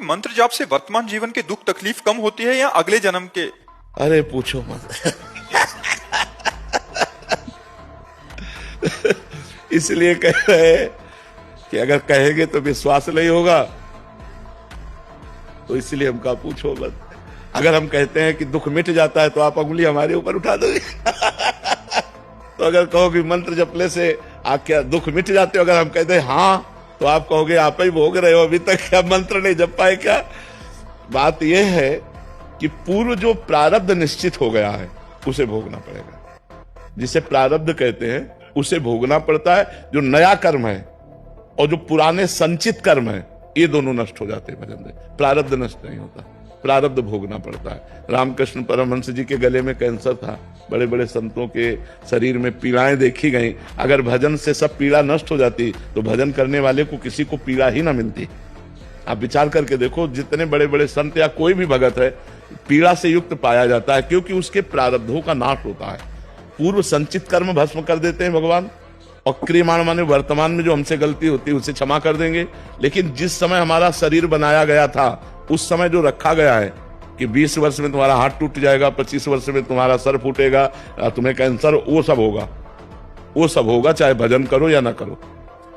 मंत्र जाप से वर्तमान जीवन के दुख तकलीफ कम होती है या अगले जन्म के? अरे पूछो मत। इसलिए कह रहे हैं कि अगर कहेंगे तो विश्वास नहीं होगा, तो इसलिए हम कहा पूछो मत। अगर हम कहते हैं कि दुख मिट जाता है तो आप अंगुली हमारे ऊपर उठा दोगे। तो अगर कहो कि मंत्र जपने से आप क्या दुख मिट जाते हो, अगर हम कहते हैं हाँ, तो आप कहोगे आप ही भोग रहे हो, अभी तक क्या मंत्र नहीं जप पाए क्या? बात यह है कि पूर्व जो प्रारब्ध निश्चित हो गया है उसे भोगना पड़ेगा। जिसे प्रारब्ध कहते हैं उसे भोगना पड़ता है। जो नया कर्म है और जो पुराने संचित कर्म है, ये दोनों नष्ट हो जाते हैं भजन से। प्रारब्ध नष्ट नहीं होता, प्रारब्ध भोगना पड़ता है। रामकृष्ण परमहंस जी के गले में कैंसर था, बड़े बड़े संतों के शरीर में पीड़ाएं देखी गई। अगर भजन से सब पीड़ा नष्ट हो जाती तो भजन करने वाले को किसी को पीड़ा ही ना मिलती। आप विचार करके देखो, जितने बड़े बड़े संत या कोई भी भगत है, पीड़ा से युक्त पाया जाता है, क्योंकि उसके प्रारब्धों का नाश होता है। पूर्व संचित कर्म भस्म कर देते हैं भगवान, और क्रियमाण माने वर्तमान में जो हमसे गलती होती है उसे क्षमा कर देंगे। लेकिन जिस समय हमारा शरीर बनाया गया था, उस समय जो रखा गया है कि 20 वर्ष में तुम्हारा हाथ टूट जाएगा, 25 वर्ष में तुम्हारा सर फूटेगा, तुम्हें कैंसर, वो सब होगा, वो सब होगा, चाहे भजन करो या ना करो,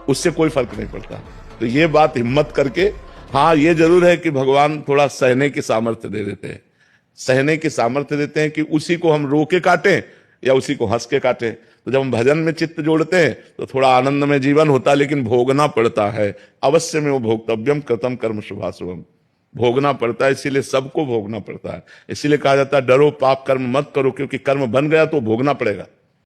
उससे कोई फर्क नहीं पड़ता। तो ये बात हिम्मत करके, हाँ ये जरूर है कि भगवान थोड़ा सहने की सामर्थ्य दे देते हैं, सहने की सामर्थ्य देते हैं कि उसी को हम रो के काटें या उसी को हंस के काटें। तो जब हम भजन में चित्त जोड़ते हैं तो थोड़ा आनंद में जीवन होता है, लेकिन भोगना पड़ता है। अवश्य में वो भोक्तव्यम कृतम कर्म शुभाशुभम, भोगना पड़ता है, इसीलिए सबको भोगना पड़ता है। इसीलिए कहा जाता है डरो पाप कर्म मत करो, क्योंकि कर्म बन गया तो भोगना पड़ेगा।